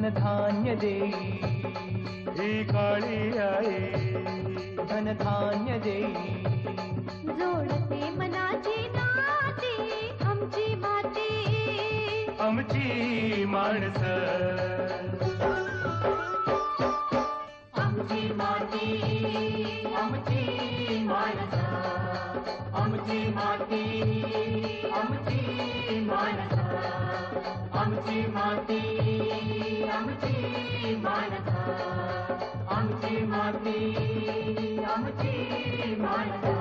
धनधान्य देई ही काळी आई धनधान्य देई जोडते मनाची नाती आमची माती आमची माणसं आमची माती आमची माणसं आमची माती आमची माणसं आमची माती आमची माणसं आमची माती आमची माणसं.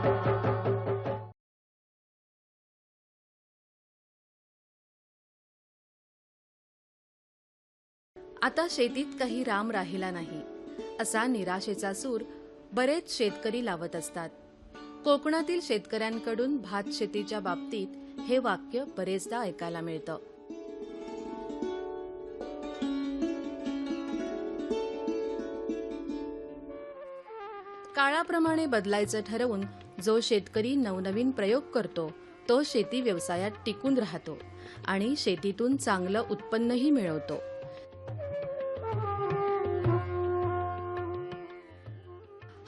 आता शेतीत काही राम राहिला नाही असा निराशेचा सूर बरेच शेतकरी लावत असतात. कोकणातील शेतकऱ्यांकडून भात शेतीच्या बाबतीत हे वाक्य बरेचदा ऐकायला मिळतं. काळाप्रमाणे बदलायचं ठरवून जो शेतकरी नवनवीन प्रयोग करतो तो शेती व्यवसायात टिकून राहतो आणि शेतीतून चांगलं उत्पन्नही मिळवतो.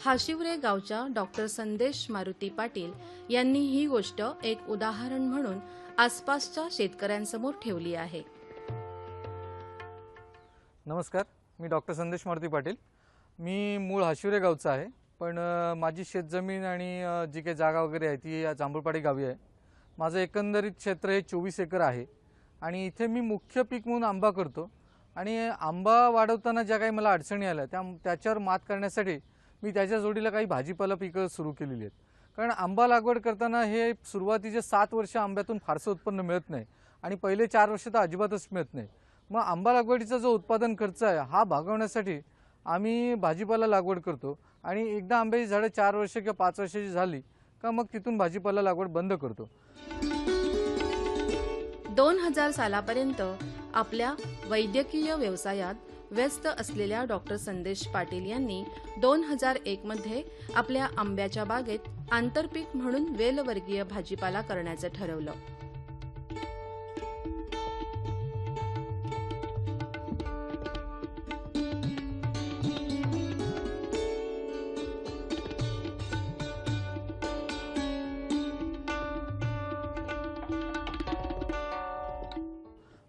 हाशिवरे गावच्या डॉक्टर संदेश मारुती पाटील यांनी ही गोष्ट एक उदाहरण म्हणून आसपासच्या शेतकऱ्यांसमोर ठेवली आहे. नमस्कार, मी डॉक्टर संदेश मारुती पाटील. मी मूळ हाशिवरे गावचा आहे, पण माझी शेतजमीन आणि जी काही जागा वगैरे आहे ती या जांभूळपाडी गावी आहे. माझं एकंदरीत क्षेत्र हे 24 एकर आहे आणि इथे मी मुख्य पीक म्हणून आंबा करतो. आणि आंबा वाढवताना ज्या काही मला अडचणी आल्या त्याच्यावर मात करण्यासाठी मी त्याच्या जोडीला काही भाजीपाला पिकं सुरू केलेली आहेत. कारण आंबा लागवड करताना हे सुरुवातीचे 7 वर्ष आंब्यातून फारसं उत्पन्न मिळत नाही आणि पहिले 4 वर्ष तर अजिबातच मिळत नाही. मग आंबा लागवडीचा जो उत्पादन खर्च आहे हा भागवण्यासाठी आम्ही भाजीपाला लागवड करतो आणि एकदा आंब्याची झाडं 4 वर्ष किंवा 5 वर्षाची झाली का मग तिथून भाजीपाला लागवड बंद करतो. 2000 सालापर्यंत आपल्या वैद्यकीय व्यवसायात व्यस्त असलेल्या डॉक्टर संदेश पाटील यांनी 2001 मध्ये आपल्या आंब्याच्या बागेत आंतरपीक म्हणून वेलवर्गीय भाजीपाला करण्याचं ठरवलं.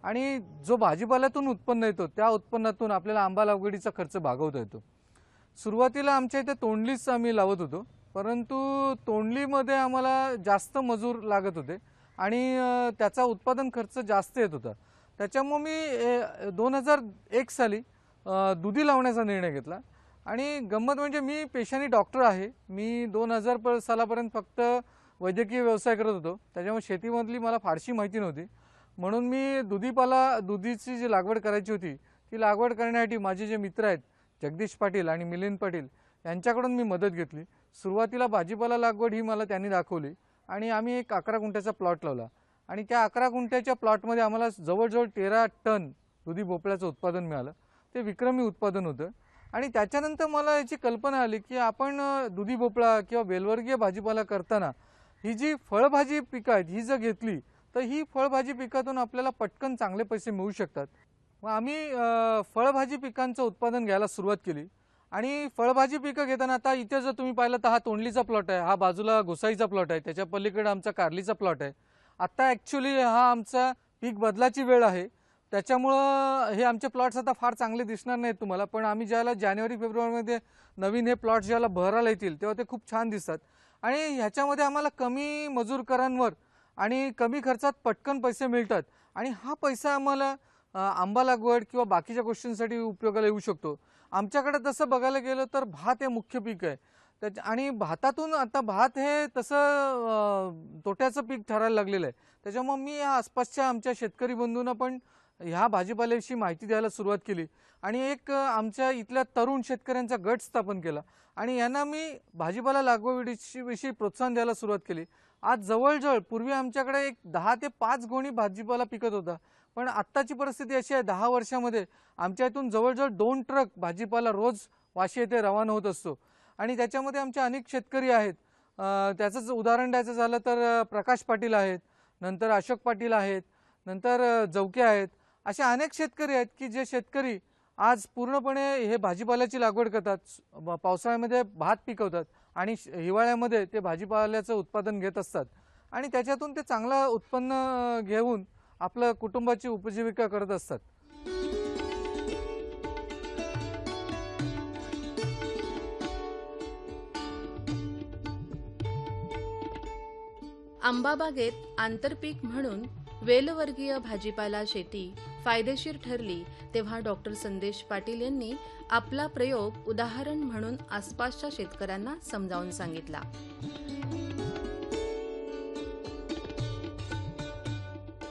आणि जो भाजीपाल्यातून उत्पन्न येतो त्या उत्पन्नातून आपल्याला आंबा लागवडीचा खर्च भागवता येतो. सुरुवातीला आमच्या इथे तोंडलीच आम्ही लावत होतो, परंतु तोंडलीमध्ये आम्हाला जास्त मजूर लागत होते आणि त्याचा उत्पादन खर्च जास्त येत होता. त्याच्यामुळे मी 2001 साली दुधी लावण्याचा निर्णय घेतला. आणि गंमत म्हणजे मी पेशाने डॉक्टर आहे. मी 2000 सालापर्यंत फक्त वैद्यकीय व्यवसाय करत होतो, त्याच्यामुळे शेतीमधली मला फारशी माहिती नव्हती. म्हणून मी दुधीची जी लागवड करायची होती ती लागवड करण्यासाठी माझे जे मित्र आहेत जगदीश पाटील आणि मिलिंद पाटील यांच्याकडून मी मदत घेतली. सुरुवातीला भाजीपाला लागवड ही मला त्यांनी दाखवली आणि आम्ही एक 11 गुंठ्याचा प्लॉट लावला आणि त्या 11 गुंठ्याच्या प्लॉटमध्ये आम्हाला जवळजवळ 13 टन दुधी भोपळ्याचं उत्पादन मिळालं. ते विक्रमी उत्पादन होतं. आणि त्याच्यानंतर मला याची कल्पना आली की आपण दुधी भोपळा किंवा वेलवर्गीय भाजीपाला करताना ही जी फळभाजी पिकं आहेत ही जर घेतली तर ही फळभाजी पिकातून आपल्याला पटकन चांगले पैसे मिळू शकतात. मग आम्ही फळभाजी पिकांचं उत्पादन घ्यायला सुरुवात केली. आणि फळभाजी पिकं घेताना आता इथे जर तुम्ही पाहिलं तर हा तोंडलीचा प्लॉट आहे, हा बाजूला गोसाईचा प्लॉट आहे, त्याच्या पलीकडे आमचा कारलीचा प्लॉट आहे. आता ॲक्च्युली हा आमचा पीक बदलाची वेळ आहे, त्याच्यामुळं हे आमचे प्लॉट्स आता फार चांगले दिसणार नाहीत तुम्हाला. पण आम्ही ज्याला जानेवारी फेब्रुवारीमध्ये नवीन हे प्लॉट्स ज्याला बहराला येतील तेव्हा ते खूप छान दिसतात. आणि ह्याच्यामध्ये आम्हाला कमी मजूरकरांवर आणि कमी खर्चात पटकन पैसे मिळतात. आणि हा पैसा आम्हाला आंबा लागवड किंवा बाकीच्या गोष्टींसाठी उपयोगाला येऊ शकतो. आमच्याकडे तसं बघायला गेलं तर भात हे मुख्य पीक आहे. आणि भातातून आता भात हे तसं तोट्याचं पीक ठरायला लागलेलं आहे. त्याच्यामुळे मी या आसपासच्या आमच्या शेतकरी बंधूंना पण ह्या भाजीपाल्याविषयी माहिती द्यायला सुरुवात केली आणि एक आमच्या इथल्या तरुण शेतकऱ्यांचा गट स्थापन केला आणि यांना मी भाजीपाला लागवडीविषयी प्रोत्साहन द्यायला सुरुवात केली. आज जवळजवळ पूर्वी आमच्याकडे एक 10 ते 5 गोणी भाजीपाला पिकत होता, पण आत्ताची परिस्थिती अशी आहे 10 वर्षामध्ये आमच्या इथून जवळजवळ 2 ट्रक भाजीपाला रोज वाशी येथे रवाना होत असतो. आणि त्याच्यामध्ये आमचे अनेक शेतकरी आहेत. त्याचंच उदाहरण द्यायचं झालं तर प्रकाश पाटील आहेत, नंतर अशोक पाटील आहेत, नंतर जवके आहेत. असे अनेक शेतकरी आहेत की जे शेतकरी आज पूर्णपणे हे भाजीपाल्याची लागवड करतात, पावसाळ्यामध्ये भात पिकवतात आणि हिवाळ्यामध्ये ते भाजीपाल्याचं उत्पादन घेत असतात आणि त्याच्यातून ते चांगलं उत्पन्न घेऊन आपलं कुटुंबाची उपजीविका करत असतात. आंबाबागेत आंतरपीक म्हणून वेलवर्गीय भाजीपाला शेती फायदेशीर ठरली तेव्हा डॉक्टर संदेश पाटील यांनी आपला प्रयोग उदाहरण म्हणून आसपासच्या शेतकऱ्यांना समजावून सांगितला.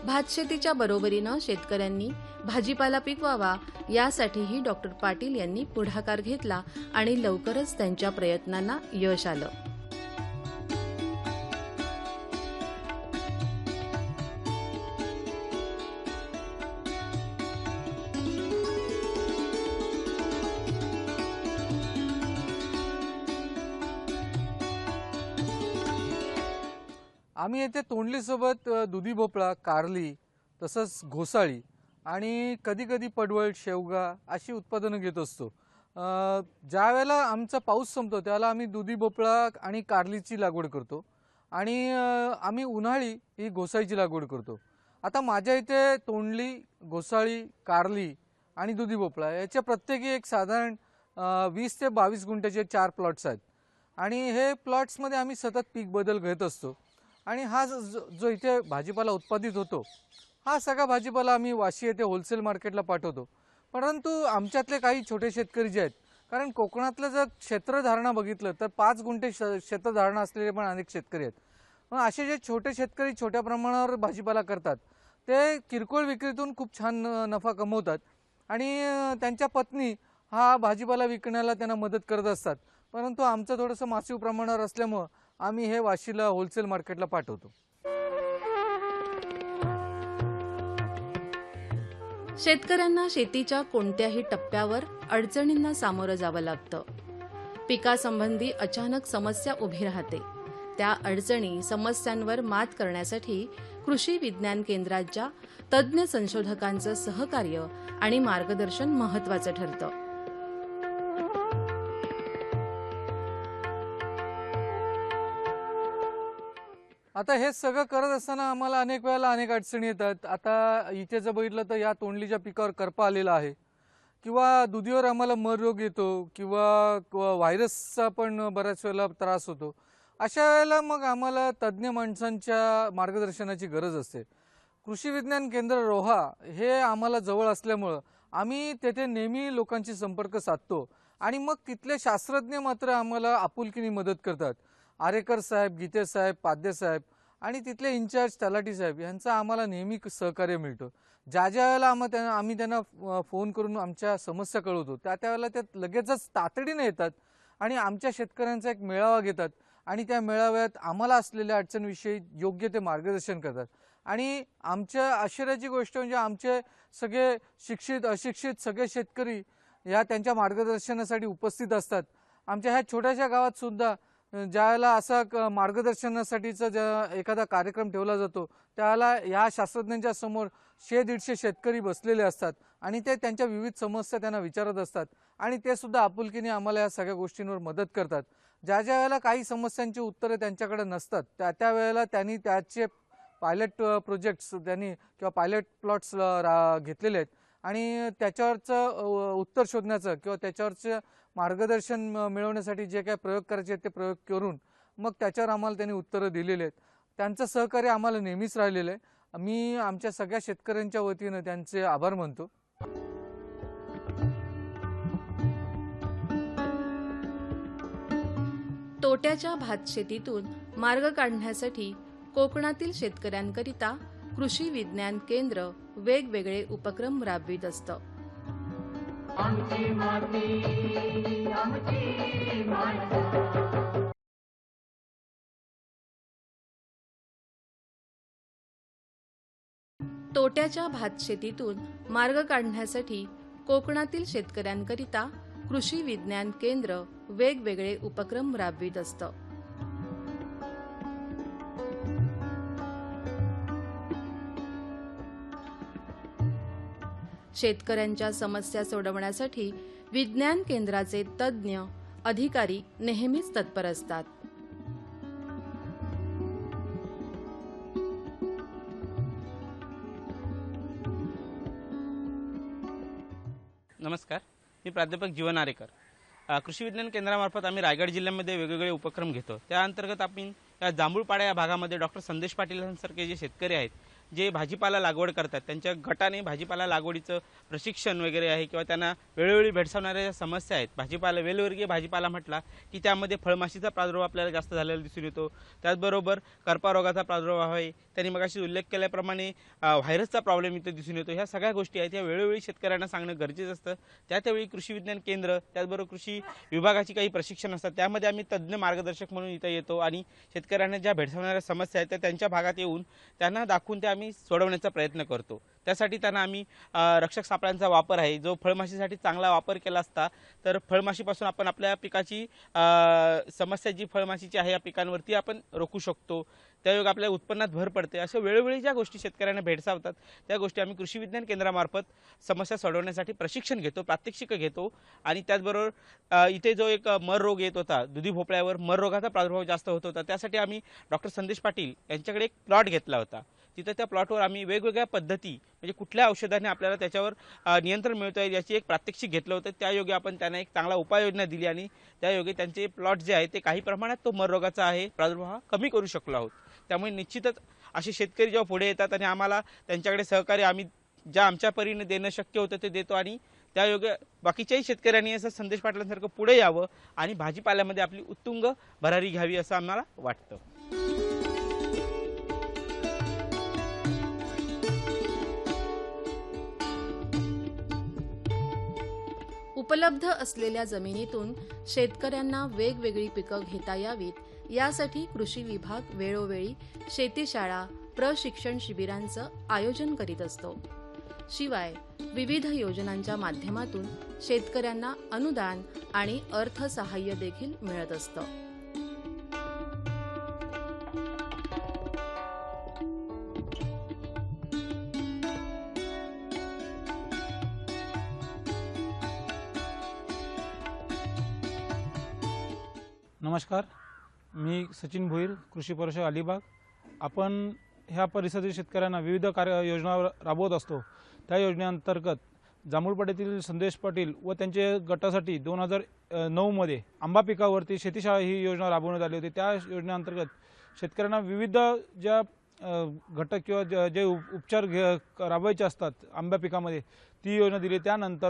भातशेतीच्या बरोबरीनं शेतकऱ्यांनी भाजीपाला पिकवावा यासाठीही डॉक्टर पाटील यांनी पुढाकार घेतला आणि लवकरच त्यांच्या प्रयत्नांना यश आलं. आम्ही येथे तोंडलीसोबत दुधी भोपळा, कारली, तसंच घोसाळी आणि कधीकधी पडवळ, शेवगा अशी उत्पादनं घेत असतो. ज्या वेळेला आमचा पाऊस संपतो त्यावेळेला आम्ही दुधी भोपळा आणि कारलीची लागवड करतो आणि आम्ही उन्हाळी ही घोसाळीची लागवड करतो. आता माझ्या इथे तोंडली, घोसाळी, कारली आणि दुधी भोपळा याच्या प्रत्येकी एक साधारण 20 ते 22 गुंठ्याचे 4 प्लॉट्स आहेत आणि हे प्लॉट्समध्ये आम्ही सतत पीक बदल घेत असतो. आणि हा जो इथे भाजीपाला उत्पादित होतो हा सगळा भाजीपाला आम्ही वाशी येथे होलसेल मार्केटला पाठवतो. परंतु आमच्यातले काही छोटे शेतकरी जे आहेत, कारण कोकणातलं जर क्षेत्रधारणा बघितलं तर 5 गुंठे क्षेत्रधारणा असलेले पण अनेक शेतकरी आहेत. मग असे जे छोटे शेतकरी छोट्या प्रमाणावर भाजीपाला करतात ते किरकोळ विक्रीतून खूप छान नफा कमवतात आणि त्यांच्या पत्नी हा भाजीपाला विकण्याला त्यांना मदत करत असतात. परंतु आमचं थोडंसं मासिक प्रमाणावर असल्यामुळं आम्ही हे वाशीला होलसेल मार्केटला पाठवतो. शेतकऱ्यांना शेतीच्या कोणत्याही टप्प्यावर अडचणींना सामोरं जावं लागतं. पिकासंबंधी अचानक समस्या उभी राहते. त्या अडचणी समस्यांवर मात करण्यासाठी कृषी विज्ञान केंद्राच्या तज्ज्ञ संशोधकांचं सहकार्य आणि मार्गदर्शन महत्त्वाचं ठरतं. आता हे सगळं करत असताना आम्हाला अनेक वेळेला अनेक अडचणी येतात. आता इथे जर बघितलं तर या तोंडलीच्या पिकावर करपा आलेला आहे किंवा दुधीवर आम्हाला मर रोग येतो किंवा व्हायरसचा पण बऱ्याच वेळेला त्रास होतो. अशा वेळेला मग आम्हाला तज्ज्ञ माणसांच्या मार्गदर्शनाची गरज असते. कृषी विज्ञान केंद्र रोहा हे आम्हाला जवळ असल्यामुळं आम्ही तेथे नेहमी लोकांशी संपर्क साधतो आणि मग तिथले शास्त्रज्ञ मात्र आम्हाला आपुलकीने मदत करतात. आरेकर साहेब, गीते साहेब, पाध्ये साहेब आणि तिथले इन्चार्ज तलाठी साहेब यांचं आम्हाला नेहमी सहकार्य मिळतं. ज्या वेळेला आम्ही त्यांना फोन करून आमच्या समस्या कळवतो त्या वेळेला ते लगेचच तातडीने येतात आणि आमच्या शेतकऱ्यांचा एक मेळावा घेतात आणि त्या मेळाव्यात आम्हाला असलेल्या अडचणीविषयी योग्य ते मार्गदर्शन करतात. आणि आमच्या आश्चर्याची गोष्ट म्हणजे आमचे सगळे शिक्षित अशिक्षित सगळे शेतकरी या त्यांच्या मार्गदर्शनासाठी उपस्थित असतात. आमच्या ह्या छोट्याशा गावात सुद्धा ज्यावेळेला असा मार्गदर्शनासाठीचा एखादा कार्यक्रम ठेवला जातो त्यावेळेला या शास्त्रज्ञांच्या समोर 100-150 शेतकरी बसलेले असतात आणि ते त्यांच्या विविध समस्या त्यांना विचारत असतात आणि ते सुद्धा आपुलकीने आम्हाला या सगळ्या गोष्टींवर मदत करतात. ज्या वेळेला काही समस्यांची उत्तरे त्यांच्याकडे नसतात त्या वेळेला त्यांनी त्याचे पायलट प्रोजेक्ट्स किंवा पायलट प्लॉट्स घेतलेले आहेत आणि त्याच्यावरचं उत्तर शोधण्याचं किंवा त्याच्यावरचं मार्गदर्शन मिळवण्यासाठी जे काही प्रयोग करायचे ते प्रयोग करून मग त्याच्यावर आम्हाला त्यांनी उत्तरं दिलेली आहेत. त्यांचं सहकार्य आम्हाला नेहमीच राहिलेलं आहे. मी आमच्या सगळ्या शेतकऱ्यांच्या वतीनं त्यांचे आभार मानतो. तोट्याच्या भात शेतीतून मार्ग काढण्यासाठी कोकणातील शेतकऱ्यांकरिता कृषी विज्ञान केंद्र वेगवेगळे उपक्रम राबवित असतं. आमची माती आमची माणसं. तोट्याच्या भात शेतीतून मार्ग काढण्यासाठी कोकणातील शेतकऱ्यांकरिता कृषी विज्ञान केंद्र वेगवेगळे उपक्रम राबवित असतं. शेतकऱ्यांच्या समस्या सोडवण्यासाठी विज्ञान केंद्राचे तज्ज्ञ अधिकारी नेहमीच तत्पर असतात. नमस्कार, मी प्राध्यापक जीवन आरेकर. कृषी विज्ञान केंद्रामार्फत आम्ही रायगड जिल्ह्यामध्ये वेगवेगळे उपक्रम घेतो. त्या अंतर्गत आपण या जांभूळपाडा या भागामध्ये डॉक्टर संदेश पाटील यांसारखे जे शेतकरी आहेत, जे भाजीपाला लागवड करतात, त्यांच्या गटाने भाजीपाला लागवडीचं प्रशिक्षण वगैरे आहे किंवा त्यांना वेळोवेळी भेडसावणाऱ्या ज्या समस्या आहेत, भाजीपाला वेलवर्गीय भाजीपाला म्हटला की त्यामध्ये फळमाशीचा प्रादुर्भाव आपल्याला जास्त झालेला दिसून येतो. त्याचबरोबर करपा रोगाचा प्रादुर्भाव आहे. त्यांनी मगाशी उल्लेख केल्याप्रमाणे व्हायरसचा प्रॉब्लेम इथे दिसून येतो. ह्या सगळ्या गोष्टी आहेत, या वेळोवेळी शेतकऱ्यांना सांगणं गरजेचं असतं. त्यावेळी कृषी विज्ञान केंद्र त्याचबरोबर कृषी विभागाची काही प्रशिक्षण असतात, त्यामध्ये आम्ही तज्ज्ञ मार्गदर्शक म्हणून इथं येतो आणि शेतकऱ्यांना ज्या भेडसावणाऱ्या समस्या आहेत त्या त्यांच्या भागात येऊन त्यांना दाखवून त्या आम्ही सोडवण्याचा प्रयत्न करतो. त्यासाठी त्यांना आम्ही रक्षक सापळ्यांचा वापर आहे, जो फळमाशीसाठी चांगला वापर केला असता तर फळमाशीपासून आपण आपल्या पिकाची समस्या जी फळमाशीची आहे या पिकांवरती आपण रोखू शकतो. त्यायोगे आपल्या उत्पन्नात भर पडते. अशा वेळोवेळी ज्या गोष्टी शेतकऱ्यांना भेडसावतात त्या गोष्टी आम्ही कृषी विज्ञान केंद्रामार्फत समस्या सोडवण्यासाठी प्रशिक्षण घेतो, प्रात्यक्षिकं घेतो. आणि त्याचबरोबर इथे जो एक मर रोग येत होता, दुधी भोपळ्यावर मर रोगाचा प्रादुर्भाव जास्त होत होता, त्यासाठी आम्ही डॉक्टर संदेश पाटील यांच्याकडे एक प्लॉट घेतला होता. तिथं त्या प्लॉटवर आम्ही वेगवेगळ्या पद्धती म्हणजे कुठल्या औषधाने आपल्याला त्याच्यावर नियंत्रण मिळतं आहे याची एक प्रात्यक्षिक घेतलं होतं. त्यायोगे आपण त्यांना एक चांगला उपाययोजना दिली आणि त्यायोगे त्यांचे प्लॉट जे आहे ते काही प्रमाणात तो मर रोगाचा आहे प्रादुर्भाव कमी करू शकलो आहोत. त्यामुळे निश्चितच असे शेतकरी जेव्हा पुढे येतात आणि आम्हाला त्यांच्याकडे सहकार्य आम्ही ज्या आमच्या परीने देणं शक्य होतं ते देतो आणि त्यायोगे बाकीच्याही शेतकऱ्यांनी असं संदेश पाटलांसारखं पुढे यावं आणि भाजीपाल्यामध्ये आपली उत्तुंग भरारी घ्यावी असं आम्हाला वाटतं. उपलब्ध असलेल्या जमिनीतून शेतकऱ्यांना वेगवेगळी पिकं घेता यावीत यासाठी कृषी विभाग वेळोवेळी शेतीशाळा, प्रशिक्षण शिबिरांचं आयोजन करीत असतो. शिवाय विविध योजनांच्या माध्यमातून शेतकऱ्यांना अनुदान आणि अर्थसहाय्य देखील मिळत असतं. नमस्कार, मी सचिन भोईर, कृषी परिषद अलिबाग. आपण ह्या परिसरातील शेतकऱ्यांना विविध योजना राबवत असतो. त्या योजनेअंतर्गत जांभूळपाड्यातील संदेश पाटील व त्यांच्या गटासाठी 2009मध्ये आंबा पिकावरती शेतीशाळा ही योजना राबवण्यात आली होती. त्या योजनेअंतर्गत शेतकऱ्यांना विविध ज्या घटक किंवा जे उपचार राबवायचे असतात आंबा पिकामध्ये ती योजना दिली. त्यानंतर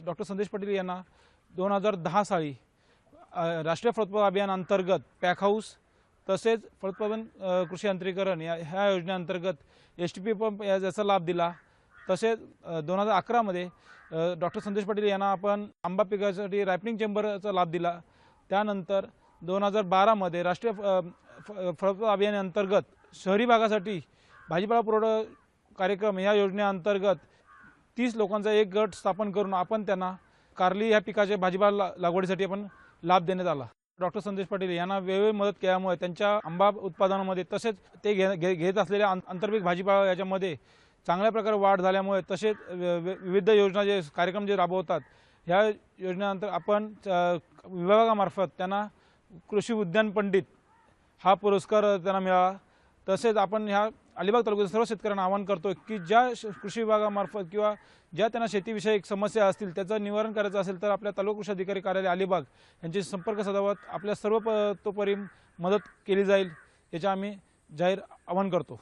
डॉक्टर संदेश पाटील यांना 2010 साली राष्ट्रीय फलोत्पादन अभियान अंतर्गत पॅक हाऊस तसेच फलोत्पादन कृषी यांत्रिकरण ह्या योजनेअंतर्गत STP पंप याचा लाभ दिला. तसेच 2011मध्ये डॉक्टर संदेश पाटील यांना आपण आंबा पिकासाठी रायपनिंग चेंबरचा लाभ दिला. त्यानंतर 2012मध्ये राष्ट्रीय फलोत्पादन अभियानाअंतर्गत शहरी भागासाठी भाजीपाला पुरवठा कार्यक्रम या योजनेअंतर्गत 30 लोकांचा एक गट स्थापन करून आपण त्यांना कारली ह्या पिकाच्या भाजीपाला लागवडीसाठी आपण लाभ देण्यात आला. डॉक्टर संदेश पाटील यांना वेळोवेळी मदत केल्यामुळे त्यांच्या आंबा उत्पादनामध्ये तसेच ते घेत असलेल्या आंतरपीक भाजीपाला याच्यामध्ये चांगल्या प्रकारे वाढ झाल्यामुळे तसेच विविध योजना जे कार्यक्रम जे राबवतात ह्या योजनेनंतर आपण विभागामार्फत त्यांना कृषी विज्ञान पंडित हा पुरस्कार त्यांना मिळाला. तसेच आपण ह्या अलिबाग तालुक्यातील सर्व शेतकऱ्यांना आवाहन करतो की ज्या कृषी विभागामार्फत किंवा ज्या त्यांना शेतीविषयक समस्या असतील त्याचं निवारण करायचं असेल तर आपल्या तालुका कृषी अधिकारी कार्यालय अलिबाग यांची संपर्क साधावत आपल्या सर्व तोपरी मदत केली जाईल याचे आम्ही जाहीर आवाहन करतो.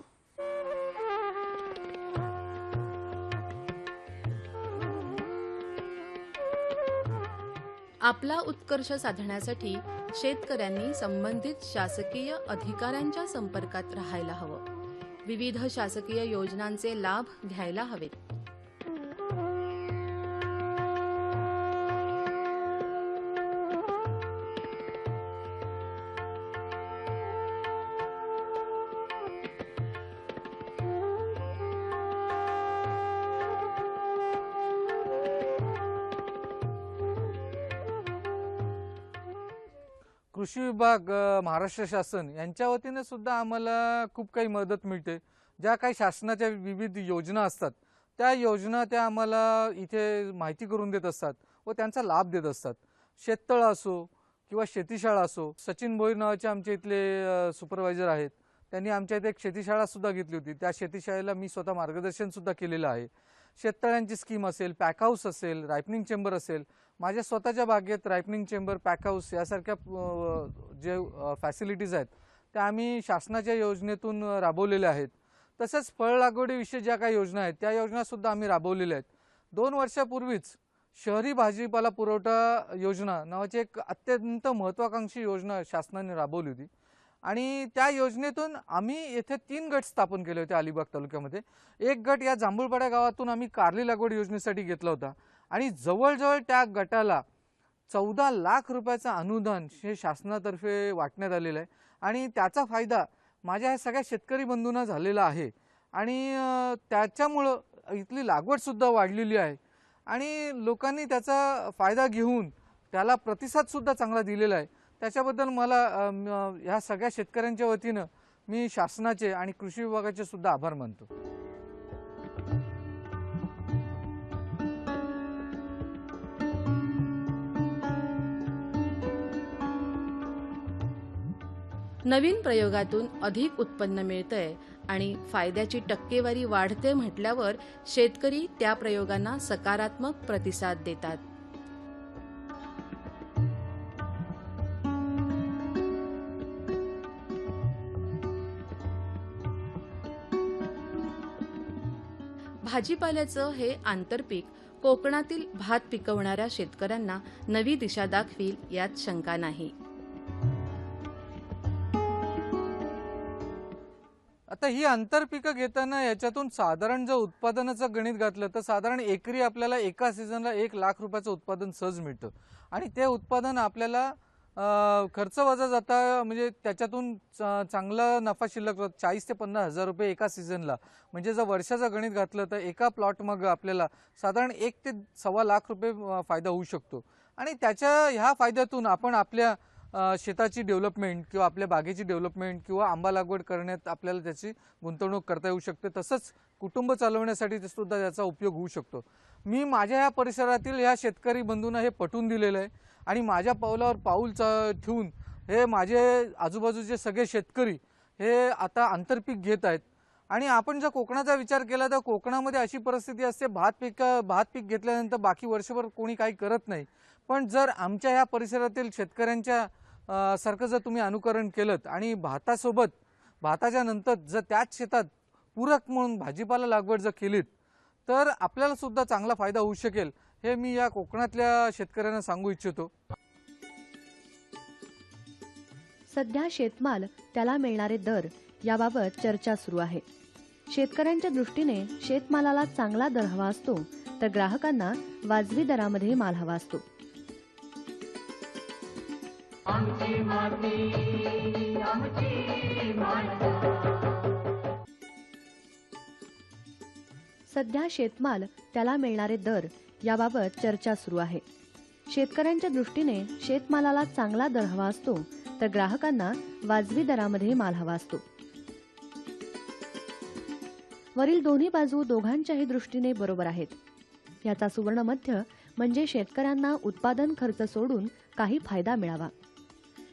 आपला उत्कर्ष साधण्यासाठी शेतकऱ्यांनी संबंधित शासकीय अधिकाऱ्यांच्या संपर्कात राहायला हवं. विविध शासकीय योजनांचे लाभ घ्यायला हवेत. कृषी विभाग, महाराष्ट्र शासन यांच्या वतीने सुद्धा आम्हाला खूप काही मदत मिळते. ज्या काही शासनाच्या विविध योजना असतात त्या योजना त्या आम्हाला इथे माहिती करून देत असतात व त्यांचा लाभ देत असतात. शेततळं असो किंवा शेतीशाळा असो. सचिन भोईर नावाचे आमच्या इथले सुपरवायझर आहेत, त्यांनी आमच्या इथे एक शेतीशाळासुद्धा घेतली होती. त्या शेतीशाळेला मी स्वतः मार्गदर्शनसुद्धा केलेलं आहे. शेततळ्यांची स्कीम असेल, पॅक हाऊस असेल, रायपनिंग चेंबर असेल, माझ्या स्वतःच्या बागेत रायपनिंग चेंबर, पॅक हाऊस यासारख्या जे फॅसिलिटीज आहेत त्या आम्ही शासनाच्या योजनेतून राबवलेल्या आहेत. तसंच फळ लागवडीविषयी ज्या काही योजना आहेत त्या योजनासुद्धा आम्ही राबवलेल्या आहेत. 2 वर्षापूर्वीच शहरी भाजीपाला पुरवठा योजना नावाची एक अत्यंत महत्त्वाकांक्षी योजना शासनाने राबवली होती आणि त्या योजनेतून आम्ही येथे 3 गट स्थापन केले होते अलिबाग तालुक्यामध्ये. एक गट या जांभूळपाड्या गावातून आम्ही कारली लागवड योजनेसाठी घेतला होता आणि जवळजवळ त्या गटाला 14 लाख रुपयाचं अनुदान हे शासनातर्फे वाटण्यात आलेलं आहे आणि त्याचा फायदा माझ्या ह्या सगळ्या शेतकरी बंधूंना झालेला आहे आणि त्याच्यामुळं इथली लागवडसुद्धा वाढलेली आहे आणि लोकांनी त्याचा फायदा घेऊन त्याला प्रतिसादसुद्धा चांगला दिलेला आहे. त्याच्याबद्दल मला ह्या सगळ्या शेतकऱ्यांच्या वतीनं मी शासनाचे आणि कृषी विभागाचे सुद्धा आभार मानतो. नवीन प्रयोगातून अधिक उत्पन्न मिळतंय आणि फायद्याची टक्केवारी वाढते म्हटल्यावर शेतकरी त्या प्रयोगांना सकारात्मक प्रतिसाद देतात. भाजीपाल्याचं हे आंतरपीक कोकणातील भात पिकवणाऱ्या शेतकऱ्यांना नवी दिशा दाखवील यात शंका नाही. आता ही आंतरपिकं घेताना याच्यातून साधारण जर उत्पादनाचं गणित घातलं तर साधारण एकरी आपल्याला एका सीझनला 1 लाख रुपयाचं उत्पादन सहज मिळतं आणि ते उत्पादन आपल्याला खर्च वजा जाता म्हणजे त्याच्यातून चांगला नफा शिल्लक 40 ते 50 हजार रुपये एका सीझनला. म्हणजे जर वर्षाचं गणित घातलं तर एका प्लॉट मग आपल्याला साधारण 1 ते 1.25 लाख रुपये फायदा होऊ शकतो आणि ह्या फायद्यातून आपण आपल्या शेताची डेव्हलपमेंट किंवा आपल्या बागेची डेव्हलपमेंट किंवा आंबा लागवड करण्यात आपल्याला त्याची गुंतवणूक करता येऊ शकते. तसंच कुटुंब चालवण्यासाठी सुद्धा त्याचा उपयोग होऊ शकतो. मी माझ्या ह्या परिसरातील ह्या शेतकरी बंधूंना हे पटवून दिलेलं आहे आणि माझ्या पावलावर पाऊल ठेवून हे माझे आजूबाजूचे सगळे शेतकरी हे आता आंतरपीक घेत आहेत. आणि आपण जर कोकणाचा विचार केला तर कोकणामध्ये अशी परिस्थिती असते भात पीक घेतल्यानंतर बाकी वर्षभर कोणी काही करत नाही. पण जर आमच्या ह्या परिसरातील शेतकऱ्यांच्या सारखं जर तुम्ही अनुकरण केलं आणि भाताच्या नंतर जर त्याच शेतात पूरक म्हणून भाजीपाला लागवड जर केलीत तर आपल्याला सुद्धा चांगला फायदा होऊ शकेल हे मी या कोकणातल्या शेतकऱ्यांना सांगू इच्छितो. सध्या शेतमाल त्याला मिळणारे दर याबाबत चर्चा सुरू आहे. शेतकऱ्यांच्या दृष्टीने शेतमालाला चांगला दर हवा असतो तर ग्राहकांना वाजवी दरामध्ये माल हवा असतो. आमची माती आमची माणसं. सध्या शेतमाल त्याला मिळणारे दर याबाबत चर्चा सुरू आहे. शेतकऱ्यांच्या दृष्टीने शेतमालाला चांगला दर हवा असतो तर ग्राहकांना वाजवी दरामध्ये माल हवा असतो. वरील दोन्ही बाजू दोघांच्याही दृष्टीने बरोबर आहेत. याचा सुवर्ण मध्य म्हणजे शेतकऱ्यांना उत्पादन खर्च सोडून काही फायदा मिळावा.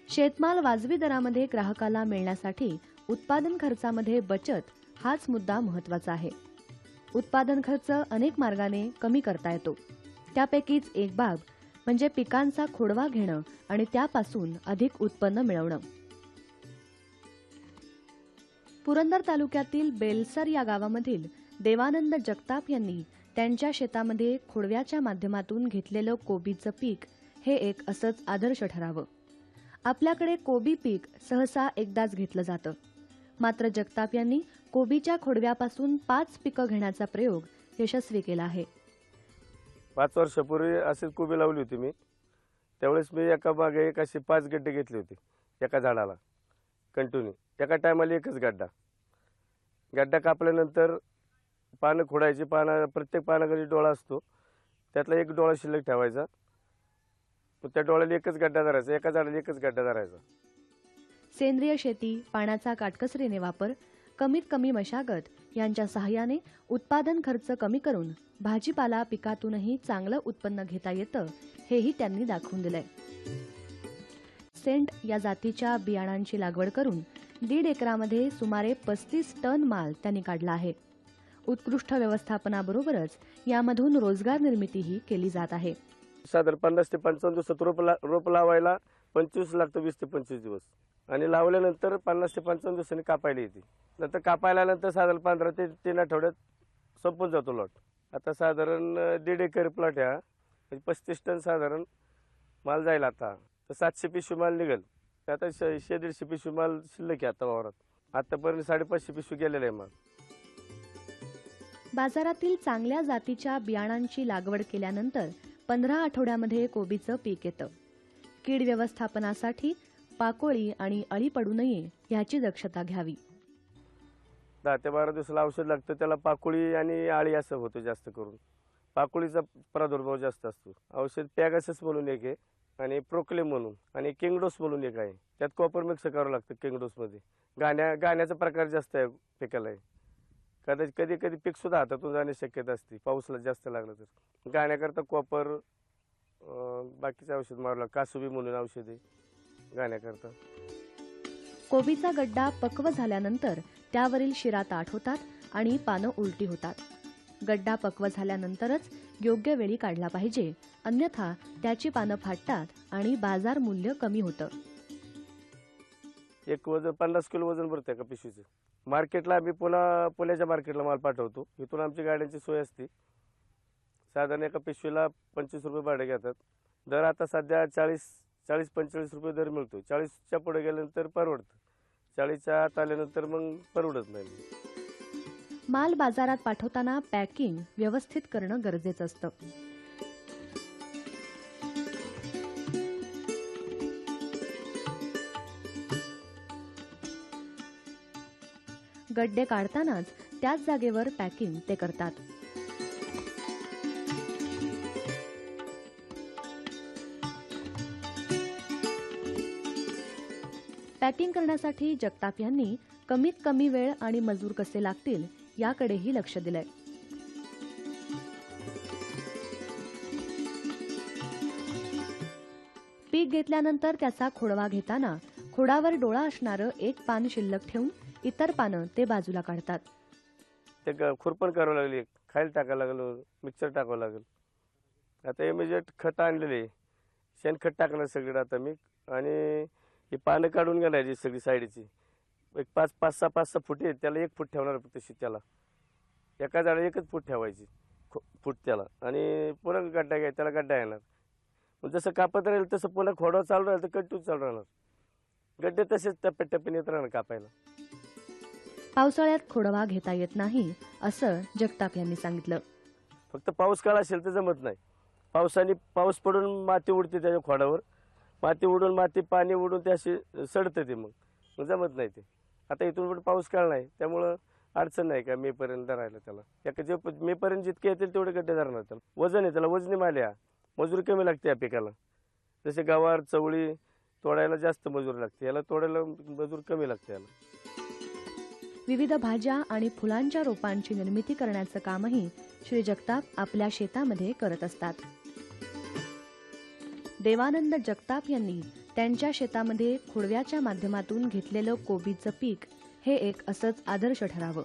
शेतमाल वाजवी दरामध्ये ग्राहकाला मिळण्यासाठी उत्पादन खर्चामध्ये बचत हाच मुद्दा महत्त्वाचा आहे. उत्पादन खर्च अनेक मार्गाने कमी करता येतो. त्यापैकीच एक बाब म्हणजे पिकांचा खोडवा घेणं आणि त्यापासून अधिक उत्पन्न मिळवणं. पुरंदर तालुक्यातील बेलसर या गावामधील देवानंद जगताप यांनी त्यांच्या शेतामध्ये खोडव्याच्या माध्यमातून घेतलेलं कोबीचं पीक हे एक असंच आदर्श ठरावं. आपल्याकडे कोबी पीक सहसा एकदाच घेतलं जातं. मात्र जगताप यांनी कोबीच्या खोडव्यापासून 5 पिकं घेण्याचा प्रयोग यशस्वी केला आहे. 5 वर्षापूर्वी अशीच कोबी लावली होती मी. त्यावेळेस मी एका बागे एक असे 5 गड्डे घेतले होते एका झाडाला कंटिन्यू. एका टायमाला एकच गड्डा कापल्यानंतर पानं खोडायची. प्रत्येक पानाकडे डोळा असतो, त्यातला एक डोळा शिल्लक ठेवायचा. त्या डोळ्याला एकच गड्डा धरायचा, एका झाडाला एकच गड्डा धरायचा. सेंद्रिय शेती, पाण्याचा काटकसरीने वापर कमीत कमी मशागत यांच्या सहाय्याने उत्पादन खर्च कमी करून भाजीपाला पिकातूनही चांगलं उत्पन्न घेता येतं, हेही त्यांनी दाखवून दिलंय. सेंट या जातीच्या बियाणांची लागवड करून 1.5 एकरामध्ये सुमारे 35 टन माल त्यांनी काढला आहे. उत्कृष्ट व्यवस्थापनाबरोबरच यामधून रोजगार निर्मितीही केली जात आहे. साधारण 50 ते 55 दिवसात रोप लावायला 25 लागतं, 20 ते 25 दिवस, आणि लावल्यानंतर 50 ते 55 दिवसांनी कापायला येते. नंतर कापायला नंतर साधारण 15 ते 3 आठवड्यात संपून जातो लॉट. आता साधारण 1.5 एकर प्लॉट आहे, 35 टन साधारण माल जाईल. आता तर 700 पिशवी माल निघेल. आता 100-150 पिशवी माल शिल्लक आहे आता वावरात. आतापर्यंत 550 पिशवी गेलेला आहे माल. बाजारातील चांगल्या जातीच्या बियाणांची लागवड केल्यानंतर 15 आठवड्यामध्ये कोबीचं पीक येतं. कीड व्यवस्थापनासाठी पाकोळी आणि अळी पडू नये याची दक्षता घ्यावी. 10 ते 12 दिवसाला औषध लागतं. त्याला पाकोळी आणि आळी असं होतं जास्त करून. पाकोळीचा प्रादुर्भाव जास्त असतो. औषध पॅगासस म्हणून एक आहे आणि प्रोक्लेम म्हणून आणि किंगडोस म्हणून एक आहे. त्यात कॉपर मिक्स करावं लागतं किंगडोसमध्ये. गाण्याचा प्रकार जास्त आहे पिकाला आहे. कधी कधी पीक सुद्धा हातातून जाण्याची शक्यता असते पाऊसला जास्त लागलं तर. गाण्याकरता कॉपर बाकीचं औषध मारावं लागतं. कासुबी म्हणून औषध आहे गाण्याकरता. कोबीचा गड्डा पक्व झाल्यानंतर त्यावरील शिरा ताठ होतात आणि पानं उलटी होतात. गड्डा पक्व झाल्यानंतरच योग्य वेळी काढला पाहिजे, अन्यथा त्याची पानं फाटतात आणि बाजार मूल्य कमी होतं. एक वजन 50 किलो वजन भरतं का पिशवीचं. मार्केटला आम्ही पुण्याच्या मार्केटला माल पाठवतो. इथून आमची गाड्यांची सोय असते. साधारण एका पिशवीला 25 रुपये भाडे घेतात. दर आता सध्या 40-45 रुपये दर मिळतो. 40च्या पुढे गेल्यानंतर परवडतं. 40च्या आत आल्यानंतर मग परवडत नाही. माल बाजारात पाठवताना पॅकिंग व्यवस्थित करणं गरजेचं असतं. गड्डे काढतानाच त्याच जागेवर पॅकिंग ते करतात. पॅकिंग करण्यासाठी जगताप यांनी कमीत कमी वेळ आणि मजूर कसे लागतील याकडेही लक्ष दिलंय. पीक घेतल्यानंतर त्याचा खोडवा घेताना खोडावर डोळा असणारं एक पान शिल्लक ठेवून इतर पानं ते बाजूला काढतात. ते खुरपण करावं लागली, खायला टाकावं लागलं, मिक्सर टाकावं लागेल. आता इमिजिएट खत आणलेले शेणखत टाकणार सगळं आता मी. आणि ही पानं काढून घालायची सगळी साईडची. एक 5-6 फुटे आहेत, त्याला 1 फूट ठेवणार तशी. त्याला एका झाडाला 1च फूट ठेवायची फूट त्याला. आणि पुन्हा गड्डा घ्यायचा, त्याला गड्डा येणार. मग जसं कापत राहील तसं पुन्हा खोडवा चालू राहील तर कंटिन्यू चालू राहणार. गड्डे तसेच टप्प्याटप्प्याने येत राहणार कापायला. पावसाळ्यात खोडवा घेता येत नाही असं जगताप यांनी सांगितलं. फक्त पाऊस काळ असेल तर जमत नाही. पाऊस पडून माती उडते त्याच्या खोडावर. माती उडून पाणी उडून ते असे सडतं ते. मग जमत नाही ते. आता इथून पुढे पाऊस काळ नाही त्यामुळं अडचण नाही का मेपर्यंत धरायला त्याला. एका मेपर्यंत जितके येतील तेवढे गड्डे धरणार त्याला. वजन आहे त्याला, वजनी माल आहे. मजुरी कमी लागते या पिकाला. जसे गवार चवळी तोडायला जास्त मजूर लागते, याला तोडायला मजूर कमी लागते. याला विविध भाज्या आणि फुलांच्या रोपांची निर्मिती करण्याचं कामही श्री जगताप आपल्या शेतामध्ये करत असतात. देवानंद जगताप यांनी त्यांच्या शेतामध्ये खोडव्याच्या माध्यमातून घेतलेलं कोबीचं पीक हे एक असंच आदर्श ठरावं.